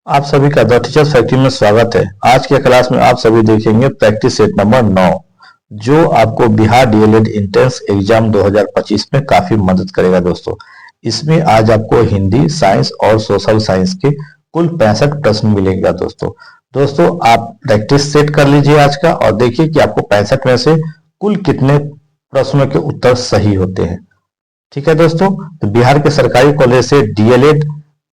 आप सभी का द टीचर्स फैक्ट्री में स्वागत है। आज के क्लास में आप सभी देखेंगे प्रैक्टिस सेट नंबर 9 जो आपको बिहार डीएलएड एंट्रेंस एग्जाम 2025 में काफी मदद करेगा दोस्तों। इसमें आज आपको हिंदी, साइंस और सोशल साइंस के कुल 65 प्रश्न मिलेगा दोस्तों आप प्रैक्टिस सेट कर लीजिए आज का और देखिए कि आपको 65 में से कुल कितने प्रश्नों के उत्तर सही होते हैं। ठीक है दोस्तों, तो बिहार के सरकारी कॉलेज से डीएलएड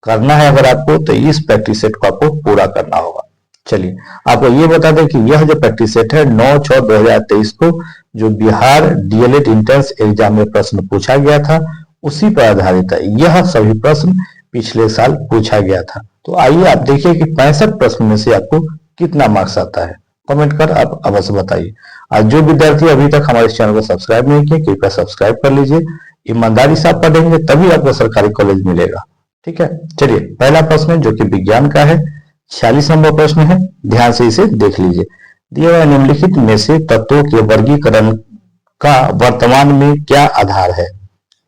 करना है अगर आपको, तो इस प्रैक्टिस सेट को आपको पूरा करना होगा। चलिए आपको ये बता दें कि यह जो प्रैक्टिस सेट है 9/6/2023 को जो बिहार डीएलएड एंट्रेंस एग्जाम में प्रश्न पूछा गया था उसी पर आधारित है। यह सभी प्रश्न पिछले साल पूछा गया था। तो आइए आप देखिए कि 65 प्रश्न में से आपको कितना मार्क्स आता है। कमेंट कर आप अवश्य बताइए। आज जो विद्यार्थी अभी तक हमारे चैनल को सब्सक्राइब नहीं किए कृपया सब्सक्राइब कर लीजिए। ईमानदारी से आप पढ़ेंगे तभी आपको सरकारी कॉलेज मिलेगा। ठीक है, चलिए पहला प्रश्न है जो कि विज्ञान का है। 46 नंबर प्रश्न है, ध्यान से इसे देख लीजिए। दिए गए निम्नलिखित में से तत्वों के वर्गीकरण का वर्तमान में क्या आधार है।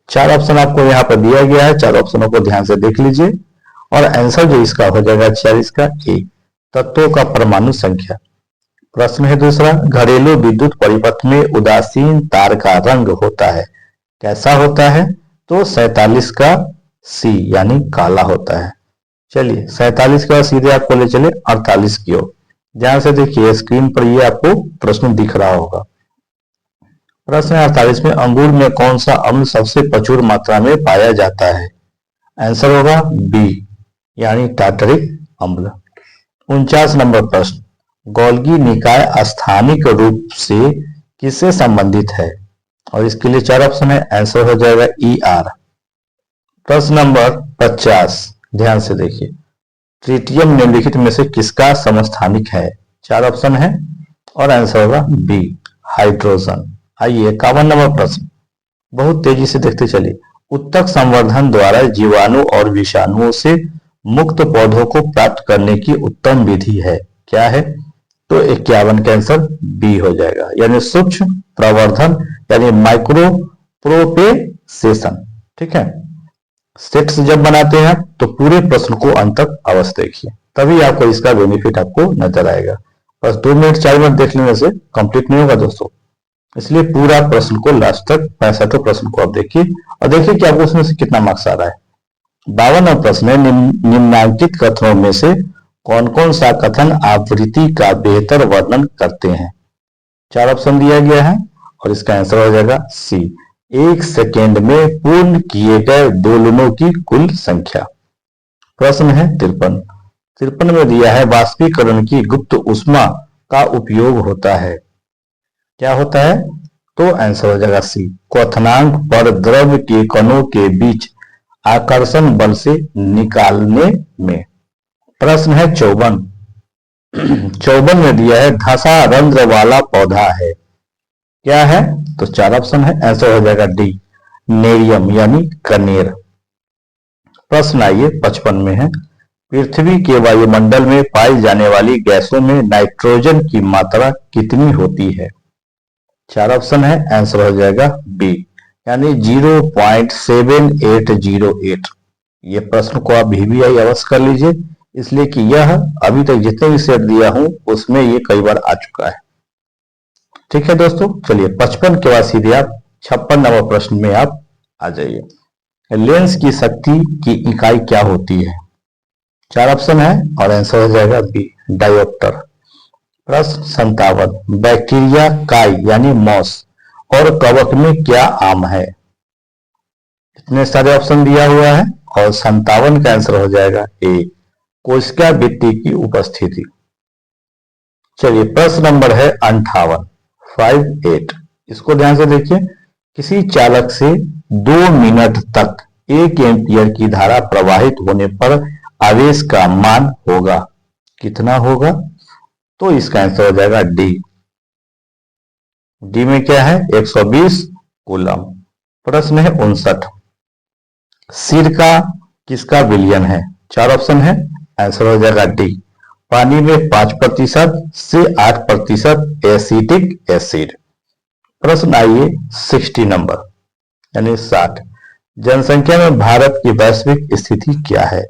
4 ऑप्शन आपको यहाँ पर दिया गया है। 4 ऑप्शनों को ध्यान से देख लीजिए और आंसर जो इसका हो जाएगा 46 का ए, तत्वों का परमाणु संख्या। प्रश्न है दूसरा, घरेलू विद्युत परिपथ में उदासीन तार का रंग होता है, कैसा होता है। तो 47 का सी यानी काला होता है। चलिए 47 के बाद सीधे आपको ले चले 48 की ओर। ध्यान से देखिए स्क्रीन पर ये आपको प्रश्न दिख रहा होगा। प्रश्न 48 में अंगूर में कौन सा अम्ल सबसे प्रचुर मात्रा में पाया जाता है। आंसर होगा बी यानी टार्टरिक अम्ल। 49 नंबर प्रश्न, गोल्गी निकाय स्थानिक रूप से किससे संबंधित है और इसके लिए 4 ऑप्शन है। आंसर हो जाएगा ई आर। प्रश्न नंबर 50, ध्यान से देखिए, ट्रिटियम निम्नलिखित में से किसका समस्थानिक है। 4 ऑप्शन है और आंसर होगा बी हाइड्रोजन। आइए 51 नंबर प्रश्न, बहुत तेजी से देखते चलिए। उत्तक संवर्धन द्वारा जीवाणु और विषाणुओं से मुक्त पौधों को प्राप्त करने की उत्तम विधि है, क्या है। तो 51 का आंसर बी हो जाएगा यानी सूक्ष्म प्रवर्धन यानी माइक्रो प्रोपेसेशन। ठीक है, सेट्स जब बनाते हैं तो पूरे प्रश्न को अंत तक अवश्य देखिए तभी आपको इसका बेनिफिट आपको नजर आएगा। बस 2 मिनट 4 मिनट देख लेने से कंप्लीट नहीं होगा दोस्तों, इसलिए पूरा प्रश्न को लास्ट तक 65 प्रश्न को आप देखिए और देखिए कि आपको उसमें से कितना मार्क्स आ रहा है। 52वां प्रश्न है, निम्नांकित कथनों में से कौन कौन सा कथन आवृत्ति का बेहतर वर्णन करते हैं। 4 ऑप्शन दिया गया है और इसका आंसर हो जाएगा सी, 1 सेकेंड में पूर्ण किए गए दोलनों की कुल संख्या। प्रश्न है 53 में दिया है वाष्पीकरण की गुप्त ऊष्मा का उपयोग होता है, क्या होता है। तो आंसर हो जाएगा सी, क्वथनांक पर द्रव के कणों के बीच आकर्षण बल से निकालने में। प्रश्न है 54 में दिया है धसा रंध्र वाला पौधा है, क्या है। तो 4 ऑप्शन है, आंसर हो जाएगा डी नेरियम यानी कनेर। प्रश्न आइए 55 में है, पृथ्वी के वायुमंडल में पाई जाने वाली गैसों में नाइट्रोजन की मात्रा कितनी होती है। 4 ऑप्शन है, आंसर हो जाएगा बी यानी 0.7808। ये प्रश्न को आप VVI अवश्य कर लीजिए इसलिए कि यह अभी तक जितने भी सेट दिया हूं उसमें ये कई बार आ चुका है। ठीक है दोस्तों, चलिए 55 के बाद सीधे आप 56 नंबर प्रश्न में आप आ जाइए। लेंस की शक्ति की इकाई क्या होती है। 4 ऑप्शन है और आंसर हो जाएगा बी डायोप्टर। प्रश्न 57, बैक्टीरिया काई यानी मॉस और कवक में क्या आम है। इतने सारे ऑप्शन दिया हुआ है और 57 का आंसर हो जाएगा ए कोशिका भित्ति की उपस्थिति। चलिए प्रश्न नंबर है 58, इसको ध्यान से देखिए। किसी चालक से 2 मिनट तक 1 एम्पियर की धारा प्रवाहित होने पर आवेश का मान होगा, कितना होगा। तो इसका आंसर हो जाएगा डी में क्या है 120 कूलम। प्रश्न है 59, सिरका किसका विलयन है। 4 ऑप्शन है, आंसर हो जाएगा डी पानी में 5% से 8% एसिटिक एसिड। प्रश्न आइए 60 नंबर यानी 60, जनसंख्या में भारत की वैश्विक स्थिति क्या है।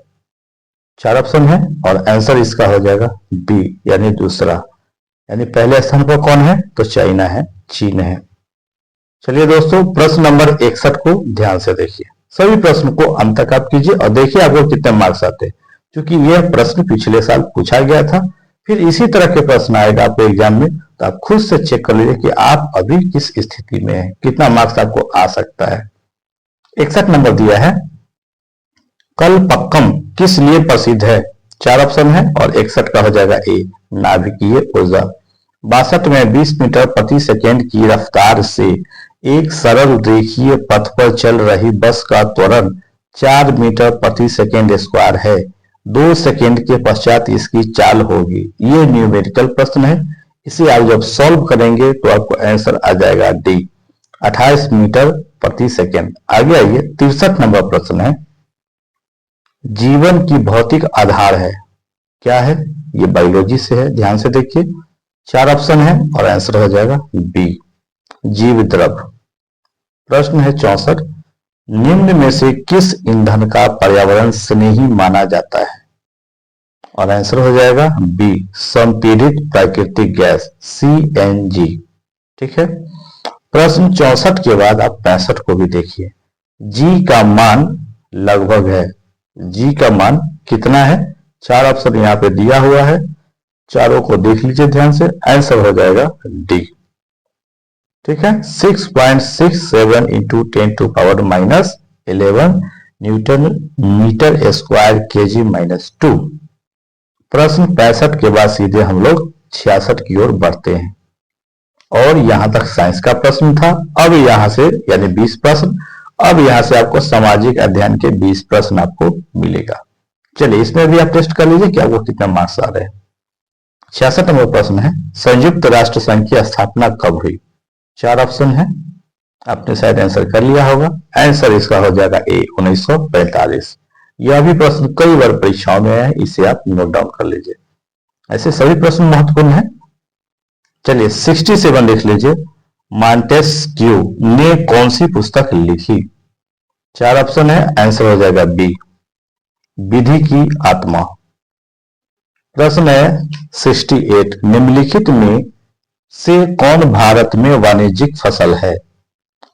4 ऑप्शन है और आंसर इसका हो जाएगा बी यानी दूसरा। यानी पहले स्थान पर कौन है? तो चाइना है, चीन है। चलिए दोस्तों, प्रश्न नंबर 61 को ध्यान से देखिए। सभी प्रश्न को अंत तक आप कीजिए और देखिए आपको कितने मार्क्स आते हैं, क्योंकि यह प्रश्न पिछले साल पूछा गया था। फिर इसी तरह के प्रश्न आएगा आपको एग्जाम में, तो आप खुद से चेक कर लीजिए कि आप अभी किस स्थिति में हैं, कितना मार्क्स आपको आ सकता है। 61 नंबर दिया है, कलपक्कम किस लिए प्रसिद्ध है? 4 ऑप्शन है और 61 का हो जाएगा ए, नाभिकीय ऊर्जा। 62 में 20 मीटर प्रति सेकेंड की रफ्तार से एक सरल रेखीय पथ पर चल रही बस का त्वरण 4 मीटर प्रति सेकेंड स्क्वायर है। 2 सेकेंड के पश्चात इसकी चाल होगी। ये न्यूमेरिकल प्रश्न है, इसे आप जब सॉल्व करेंगे तो आपको आंसर आ जाएगा डी, 28 मीटर प्रति सेकेंड। आगे आइए, 63 नंबर प्रश्न है, जीवन की भौतिक आधार है, क्या है? ये बायोलॉजी से है, ध्यान से देखिए। 4 ऑप्शन है और आंसर हो जाएगा बी, जीव द्रव। प्रश्न है 64, निम्न में से किस ईंधन का पर्यावरण स्नेही माना जाता है? और आंसर हो जाएगा बी, संपीड़ित प्राकृतिक गैस, CNG। ठीक है। प्रश्न 64 के बाद आप 65 को भी देखिए। जी का मान लगभग है, जी का मान कितना है? 4 ऑप्शन यहाँ पे दिया हुआ है, चारों को देख लीजिए ध्यान से, आंसर हो जाएगा डी। ठीक है, 6.67 into 10⁻⁻11 newton metre square kg -2। प्रश्न 65 के बाद सीधे हम लोग 66 की ओर बढ़ते हैं, और यहां तक साइंस का प्रश्न था। अब यहां से यानी 20 प्रश्न, अब यहां से आपको सामाजिक अध्ययन के 20 प्रश्न आपको मिलेगा। चलिए इसमें भी आप टेस्ट कर लीजिए कि आपको कितना मार्क्स आ रहे हैं। 66 नंबर प्रश्न है, संयुक्त राष्ट्र संघ की स्थापना कब हुई? 4 ऑप्शन है, आपने शायद आंसर कर लिया होगा। आंसर इसका हो जाएगा ए, 1945। यह भी प्रश्न कई बार परीक्षाओं में है, इसे आप नोट डाउन कर लीजिए। ऐसे सभी प्रश्न महत्वपूर्ण है। चलिए 67 लिख लीजिए, मॉन्टेस्क्यू ने कौन सी पुस्तक लिखी? 4 ऑप्शन है, आंसर हो जाएगा बी, विधि की आत्मा। प्रश्न है 68, निम्नलिखित में से कौन भारत में वाणिज्यिक फसल है?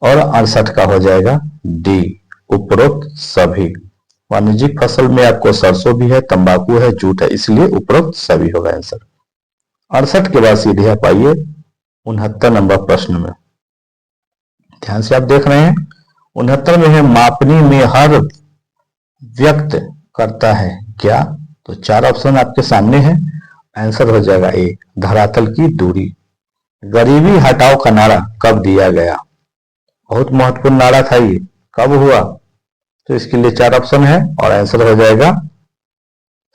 और 68 का हो जाएगा डी, उपरोक्त सभी। वाणिज्यिक फसल में आपको सरसों भी है, तंबाकू है, जूट है, इसलिए उपरोक्त सभी होगा आंसर। 68 के बाद सीधे आप आइए 69 नंबर प्रश्न में, ध्यान से आप देख रहे हैं। 69 में है, मापनी में हर व्यक्त करता है क्या? तो 4 ऑप्शन आपके सामने है, आंसर हो जाएगा ए, धरातल की दूरी। गरीबी हटाओ का नारा कब दिया गया? बहुत महत्वपूर्ण नारा था ये, कब हुआ? तो इसके लिए 4 ऑप्शन है और आंसर हो जाएगा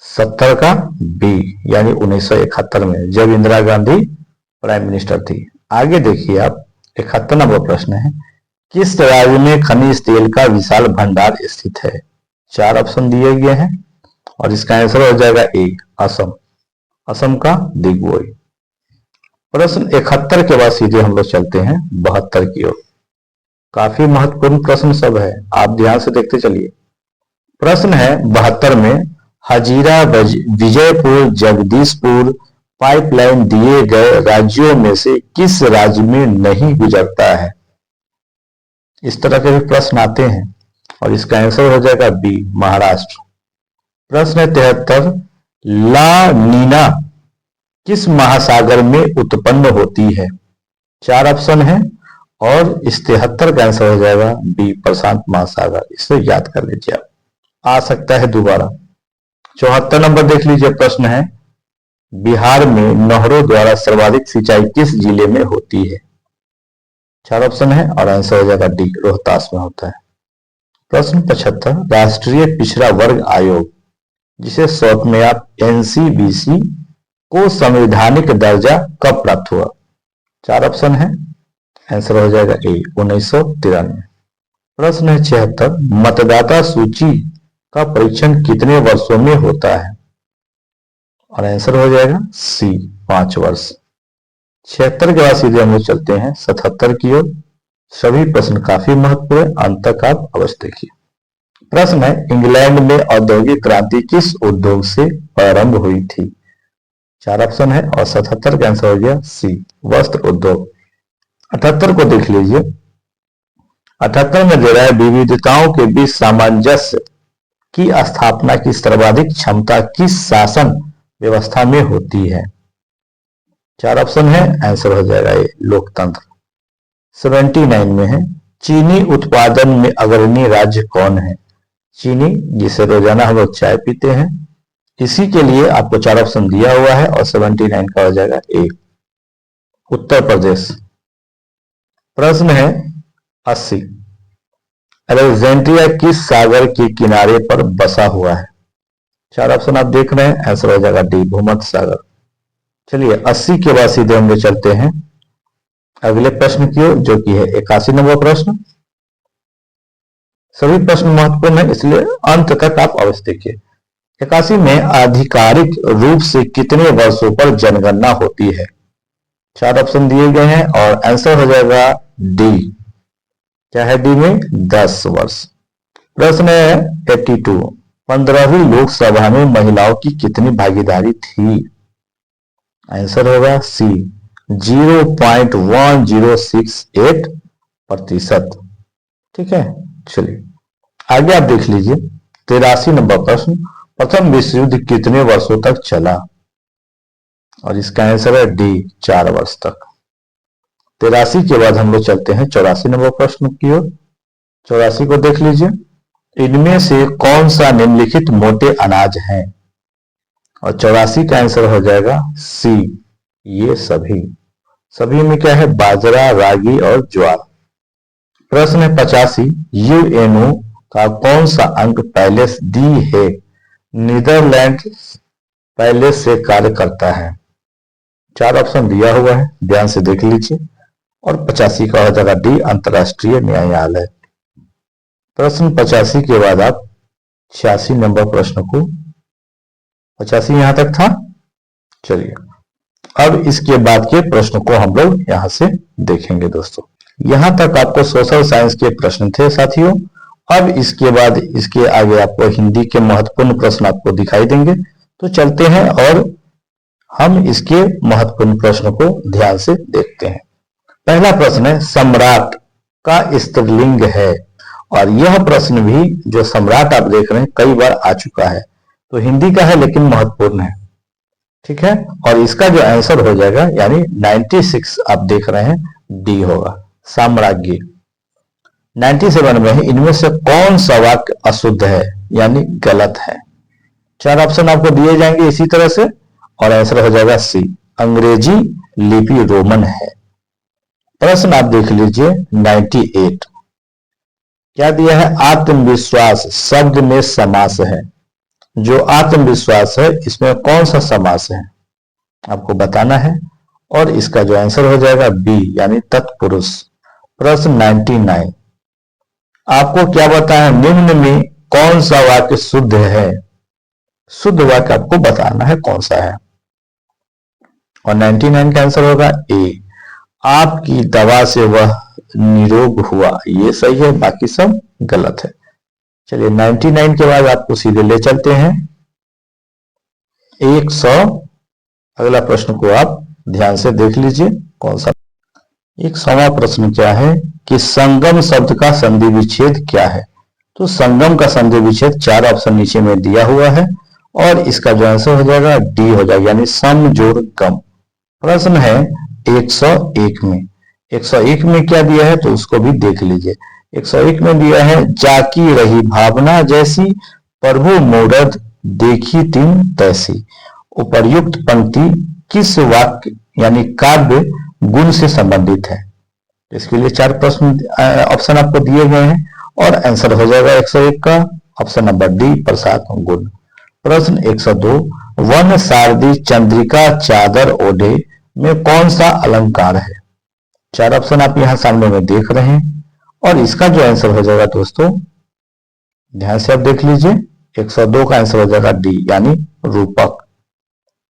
70 का बी, यानी 1971 में, जब इंदिरा गांधी प्राइम मिनिस्टर थी। आगे देखिए आप, 71 नंबर प्रश्न है, किस राज्य में खनिज तेल का विशाल भंडार स्थित है? 4 ऑप्शन दिए गए हैं और इसका आंसर हो जाएगा ए, असम। असम का दिग्वोई। प्रश्न 71 के बाद सीधे हम लोग चलते हैं 72 की ओर। काफी महत्वपूर्ण प्रश्न सब है, आप ध्यान से देखते चलिए। प्रश्न है 72 में, हजीरा विजयपुर जगदीशपुर पाइपलाइन दिए गए राज्यों में से किस राज्य में नहीं गुजरता है? इस तरह के भी प्रश्न आते हैं और इसका आंसर हो जाएगा बी, महाराष्ट्र। प्रश्न 73, ला नीना किस महासागर में उत्पन्न होती है? 4 ऑप्शन है और इस 73 का आंसर हो जाएगा बी, प्रशांत महासागर। इसे याद कर लीजिए, आप आ सकता है दोबारा। 74 नंबर देख लीजिए, प्रश्न है, बिहार में नहरों द्वारा सर्वाधिक सिंचाई किस जिले में होती है? 4 ऑप्शन है और आंसर हो जाएगा डी, रोहतास में होता है। प्रश्न 75, राष्ट्रीय पिछड़ा वर्ग आयोग, जिसे शॉर्ट में आप NCBC, को संवैधानिक दर्जा कब प्राप्त हुआ? 4 ऑप्शन है, आंसर हो जाएगा ए, 1993। प्रश्न है 76, मतदाता सूची का परीक्षण कितने वर्षों में होता है? और आंसर हो जाएगा सी, 5 वर्ष। 76 के बाद सीधे हम लोग चलते हैं 77 की ओर। सभी प्रश्न काफी महत्वपूर्ण है, अंत तक आप अवश्य देखिए। प्रश्न है, इंग्लैंड में औद्योगिक क्रांति किस उद्योग से प्रारंभ हुई थी? 4 ऑप्शन है और 77 का आंसर हो गया सी, वस्त्र उद्योग। 78 को देख लीजिए। 78 में दे रहा है, विविधताओं के बीच सामंजस्य की स्थापना की सर्वाधिक क्षमता किस शासन व्यवस्था में होती है? 4 ऑप्शन है, आंसर हो जाएगा ये लोकतंत्र। 79 में है, चीनी उत्पादन में अग्रणी राज्य कौन है? चीनी, जिसे रोजाना हम लोग चाय पीते हैं, इसी के लिए आपको 4 ऑप्शन दिया हुआ है और 79 का हो जाएगा ए, उत्तर प्रदेश। प्रश्न है 80, अलेक्जेंड्रिया किस सागर के किनारे पर बसा हुआ है? 4 ऑप्शन आप देख रहे हैं, आंसर हो जाएगा डी, भूमध्य सागर। चलिए 80 के बाद सीधे हम लोग चलते हैं अगले प्रश्न की ओर, जो कि है 81 नंबर प्रश्न। सभी प्रश्न महत्वपूर्ण है, इसलिए अंत तक आप अवश्य देखिए। 81 में आधिकारिक रूप से कितने वर्षों पर जनगणना होती है? 4 ऑप्शन दिए गए हैं और आंसर हो जाएगा डी, क्या है डी में 10 वर्ष। प्रश्न है 82, 15वीं लोकसभा में महिलाओं की कितनी भागीदारी थी? आंसर होगा सी, 0.1068%। ठीक है, चलिए आगे आप देख लीजिए। 83 नंबर प्रश्न, प्रथम विश्व युद्ध कितने वर्षों तक चला? और इसका आंसर है डी, 4 वर्ष तक। 83 के बाद हम लोग चलते हैं 84 नंबर प्रश्न की ओर। 84 को देख लीजिए। इनमें से कौन सा निम्नलिखित मोटे अनाज है? और 84 का आंसर हो जाएगा सी, ये सभी में क्या है? बाजरा, रागी और ज्वार। प्रश्न है 85, यूएनओ का कौन सा अंग पहले डी है नीदरलैंड पहले से कार्य करता है? 4 ऑप्शन दिया हुआ है, ध्यान से देख लीजिए। और 85 का हो जाएगा डी, अंतरराष्ट्रीय न्यायालय। प्रश्न 85 के बाद आप 86 नंबर प्रश्न को, 85 यहां तक था। चलिए अब इसके बाद के प्रश्न को हम लोग यहां से देखेंगे दोस्तों। यहां तक आपको सोशल साइंस के प्रश्न थे साथियों। अब इसके बाद इसके आगे आपको हिंदी के महत्वपूर्ण प्रश्न आपको दिखाई देंगे। तो चलते हैं और हम इसके महत्वपूर्ण प्रश्न को ध्यान से देखते हैं। पहला प्रश्न है, सम्राट का स्त्रीलिंग है। और यह प्रश्न भी जो सम्राट आप देख रहे हैं कई बार आ चुका है, तो हिंदी का है लेकिन महत्वपूर्ण है। ठीक है, और इसका जो आंसर हो जाएगा यानी 96 आप देख रहे हैं डी होगा, साम्राज्य। 97 में है, इनमें से कौन सा वाक्य अशुद्ध है यानी गलत है? 4 ऑप्शन आपको दिए जाएंगे इसी तरह से और आंसर हो जाएगा सी, अंग्रेजी लिपि रोमन है। प्रश्न आप देख लीजिए 98, क्या दिया है? आत्मविश्वास शब्द में समास है। जो आत्मविश्वास है इसमें कौन सा समास है आपको बताना है और इसका जो आंसर हो जाएगा बी यानी तत्पुरुष। प्रश्न 99, आपको क्या बताया? निम्न में कौन सा वाक्य शुद्ध है? शुद्ध वाक्य आपको बताना है कौन सा है। और 99 का आंसर होगा ए, आपकी दवा से वह निरोग हुआ। ये सही है, बाकी सब गलत है। चलिए 99 के बाद आपको सीधे ले चलते हैं 100। अगला प्रश्न को आप ध्यान से देख लीजिए कौन सा। 100वां प्रश्न क्या है कि संगम शब्द का संधि विच्छेद क्या है? तो संगम का संधि विच्छेद 4 ऑप्शन नीचे में दिया हुआ है और इसका जो आंसर हो जाएगा डी हो जाएगा यानी सम जोड़ गम। प्रश्न है 101 में। 101 में क्या दिया है तो उसको भी देख लीजिए। 101 में दिया है, जाकी रही भावना जैसी प्रभु मूरत देखी तिन तैसी। उपर्युक्त पंक्ति किस वाक्य यानी काव्य गुण से संबंधित है? इसके लिए 4 प्रश्न ऑप्शन आपको दिए गए हैं और आंसर हो जाएगा 101 का ऑप्शन नंबर डी, प्रसाद गुण। प्रश्न 102, वन शारदी चंद्रिका चादर ओढ़े में कौन सा अलंकार है? 4 ऑप्शन आप यहां सामने में देख रहे हैं और इसका जो आंसर हो जाएगा दोस्तों ध्यान से आप देख लीजिए 102 का आंसर हो जाएगा डी यानी रूपक।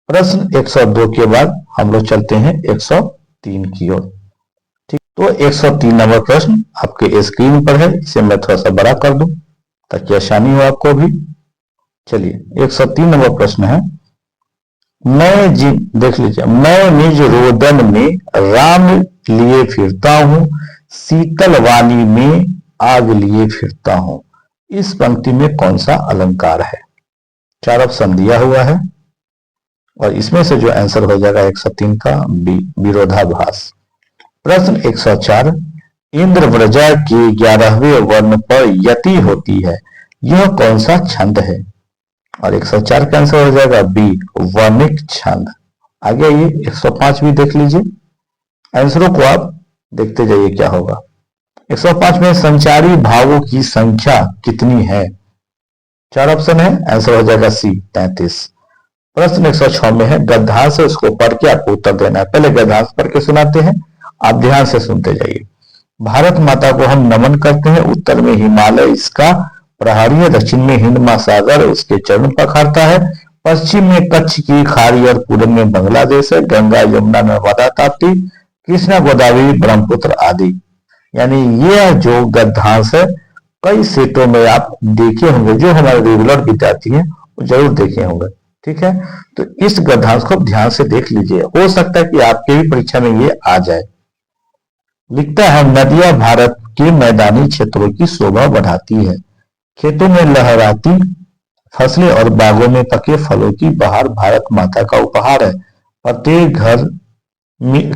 प्रश्न 102 के बाद हम लोग चलते हैं 103 की ओर। ठीक, तो 103 नंबर प्रश्न आपके स्क्रीन पर है, इसे मैं थोड़ा सा बड़ा कर दूं। ताकि आसानी हो आपको भी। चलिए 103 नंबर प्रश्न है। देख लीजिए, मैं निज रोदन में राम लिए फिरता हूं, शीतल वाणी में आग लिए फिरता हूं। इस पंक्ति में कौन सा अलंकार है? 4 ऑप्शन दिया हुआ है और इसमें से जो आंसर हो जाएगा 103 का बी, विरोधाभास। प्रश्न 104, इंद्र व्रजा के 11वें वर्ण पर यति होती है, यह कौन सा छंद है? और 104 का आंसर हो जाएगा बी, वर्णिक छंद। आगे ये 105 भी देख लीजिए, आंसरों को आप देखते जाइए क्या होगा। 105 में संचारी भावों की संख्या कितनी है? 4 ऑप्शन है, आंसर हो जाएगा सी, 33। प्रश्न 106 में है, गद्यांश से उसको पढ़ के आपको उत्तर देना है। पहले गद्यांश पढ़ के सुनाते हैं, आप ध्यान से सुनते जाइए। भारत माता को हम नमन करते हैं, उत्तर में हिमालय इसका प्रहरी है, दक्षिण में हिंद महासागर उसके चरण पखारता है, पश्चिम में कच्छ की खाड़ी और पूर्व में बांग्लादेश है, गंगा यमुना नर्मदा ताप्ती कृष्णा गोदावरी ब्रह्मपुत्र आदि। यानी यह जो गद्यांश है कई सेटों में आप देखे होंगे, जो हमारे रेगुलर विद्यार्थी हैं वो जरूर देखे होंगे। ठीक है, तो इस गद्यांश को ध्यान से देख लीजिए, हो सकता है कि आपके भी परीक्षा में ये आ जाए। लिखता है, नदियां भारत के मैदानी क्षेत्रों की शोभा बढ़ाती है, खेतों में लहराती फसलें और बागों में पके फलों की बहार भारत माता का उपहार है। प्रत्येक घर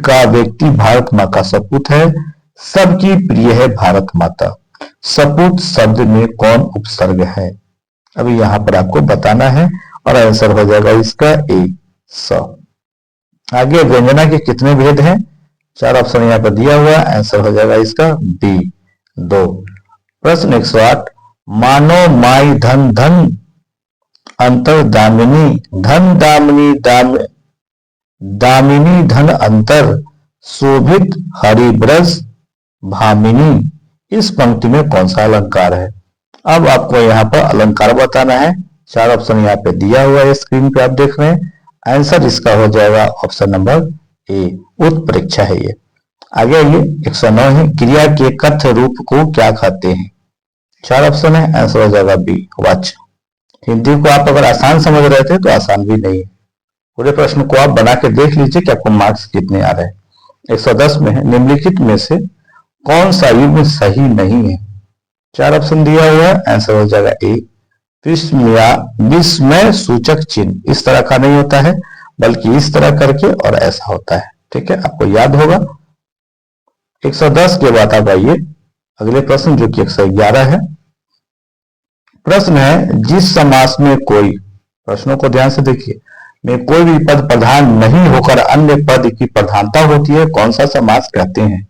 का व्यक्ति भारत माँ का सपूत है, सबकी प्रिय है भारत माता। सपूत शब्द में कौन उपसर्ग है? अभी यहां पर आपको बताना है और आंसर हो जाएगा इसका ए, स। आगे व्यंजना के कितने भेद हैं? 4 ऑप्शन यहां पर दिया हुआ, आंसर हो जाएगा इसका बी, 2। प्रश्न 108, मानो माई धन धन अंतर दामिनी, धन दामिनी दामिनी धन अंतर, शोभित हरिब्रज भामिनी। इस पंक्ति में कौन सा अलंकार है? अब आपको यहाँ पर अलंकार बताना है। 4 ऑप्शन यहाँ पे दिया हुआ है, स्क्रीन पे आप देख रहे हैं। आंसर इसका हो जाएगा ऑप्शन नंबर ए, उत्प्रेक्षा है ये। आगे ये 109 है, क्रिया के कथ रूप को क्या कहते हैं? 4 ऑप्शन है, आंसर हो जाएगा बी, वाच्य। हिंदी को आप अगर आसान समझ रहे थे तो आसान भी नहीं है। पूरे प्रश्न को आप बना के देख लीजिए कि आपको मार्क्स कितने आ रहे हैं। 110 में है, निम्नलिखित में से कौन सा युग्म सही नहीं है? 4 ऑप्शन दिया हुआ है, आंसर हो जाएगा ए, विस्मय सूचक चिन्ह। इस तरह का नहीं होता है, बल्कि इस तरह करके और ऐसा होता है। ठीक है, आपको याद होगा। 110 के बाद अब आइए अगले प्रश्न जो कि 111 है। प्रश्न है, जिस समास में कोई, प्रश्नों को ध्यान से देखिए, में कोई भी पद प्रधान नहीं होकर अन्य पद की प्रधानता होती है, कौन सा समास कहते हैं?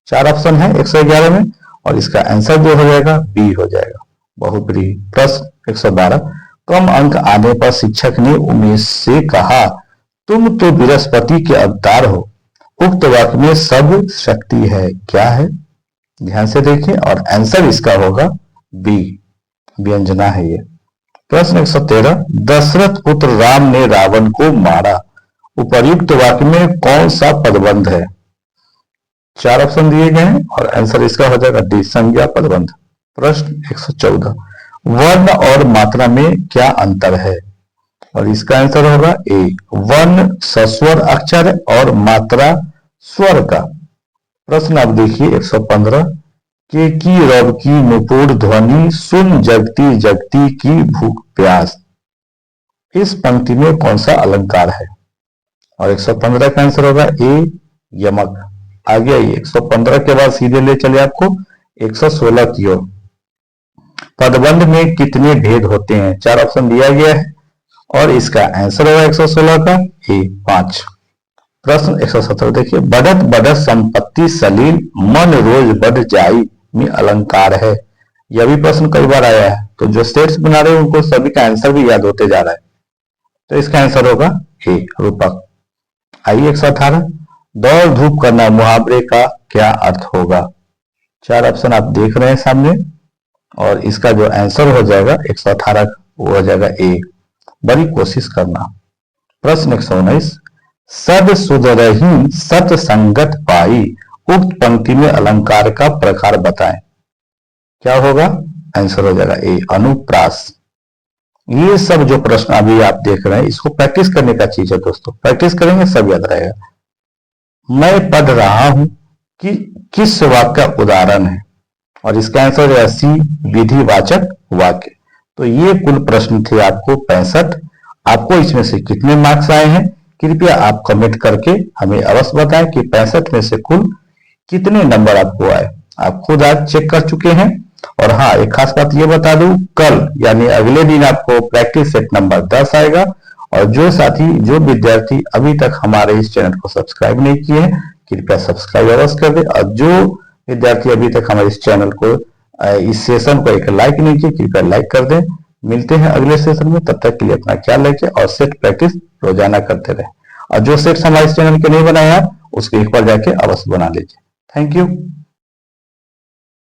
4 ऑप्शन है 111 में और इसका आंसर जो हो जाएगा बी हो जाएगा, बहुब्रीहि। प्रश्न 112, कम अंक आने पर शिक्षक ने उमेश से कहा, तुम तो बृहस्पति के अवतार हो। उक्त वाक्य में सब शक्ति है, क्या है? ध्यान से देखिए और आंसर इसका होगा बी, व्यंजना है ये। प्रश्न 113, दशरथ पुत्र राम ने रावण को मारा। उपर्युक्त वाक्य में कौन सा पदबंध है? 4 ऑप्शन दिए गए हैं और आंसर इसका हो जाएगा डी, संज्ञा पदबंध। प्रश्न 114, वर्ण और मात्रा में क्या अंतर है? और इसका आंसर होगा ए, वर्ण सस्वर अक्षर और मात्रा स्वर का। प्रश्न अब देखिए 115, के की रब की नुपुर ध्वनि सुन जगती जगती की भूख प्यास। इस पंक्ति में कौन सा अलंकार है? और 115 का आंसर होगा ए, यमक। आगे आइए 115 के बाद सीधे ले चले आपको 116 की ओर। पदबंध में कितने भेद होते हैं? 4 ऑप्शन दिया गया है और इसका आंसर होगा 116 का ए, 5। प्रश्न 117 देखिए, बढ़त बढ़त संपत्ति सलील मन रोज बढ़ जाई में अलंकार है। यह भी प्रश्न कई बार आया है, तो जो स्टेट्स बना रहे हैं उनको सभी का आंसर भी याद होते जा रहा है, तो इसका आंसर होगा ए, रूपक। आइए 118, दौड़ धूप करना मुहावरे का क्या अर्थ होगा? 4 ऑप्शन आप देख रहे हैं सामने और इसका जो आंसर हो जाएगा 118 वो हो जाएगा ए, बड़ी कोशिश करना। प्रश्न 119, सद सुधरहि सत संगत पाई। उक्त पंक्ति में अलंकार का प्रकार बताएं। क्या होगा? आंसर हो जाएगा ए अनुप्रास। ये सब जो प्रश्न अभी आप देख रहे हैं इसको प्रैक्टिस करने का चीज है दोस्तों, प्रैक्टिस करेंगे सब याद रहेगा। मैं पढ़ रहा हूं कि किस वाक्य का उदाहरण है, और इसका आंसर है सी विधिवाचक वाक्य। तो ये कुल प्रश्न थे आपको 65। आपको इसमें से कितने मार्क्स आए हैं कृपया आप कमेंट करके हमें अवश्य बताएं कि 65 में से कुल कितने नंबर आपको आए। आप खुद आज चेक कर चुके हैं। और हाँ, एक खास बात ये बता दूं, कल यानी अगले दिन आपको प्रैक्टिस सेट नंबर 10 आएगा। और जो साथी जो विद्यार्थी अभी तक हमारे इस चैनल को सब्सक्राइब नहीं किए हैं कृपया सब्सक्राइब अवश्य कर दें, और जो विद्यार्थी अभी तक हमारे इस चैनल को इस सेशन को एक लाइक नहीं किए कृपया लाइक कर दें। मिलते हैं अगले सेशन में, तब तक के लिए अपना ख्याल रखें और सेट प्रैक्टिस रोजाना करते रहें। और जो सेट्स हमारे इस चैनल के नहीं बनाए हैं उसको एक बार जाके अवश्य बना लीजिए। Thank you.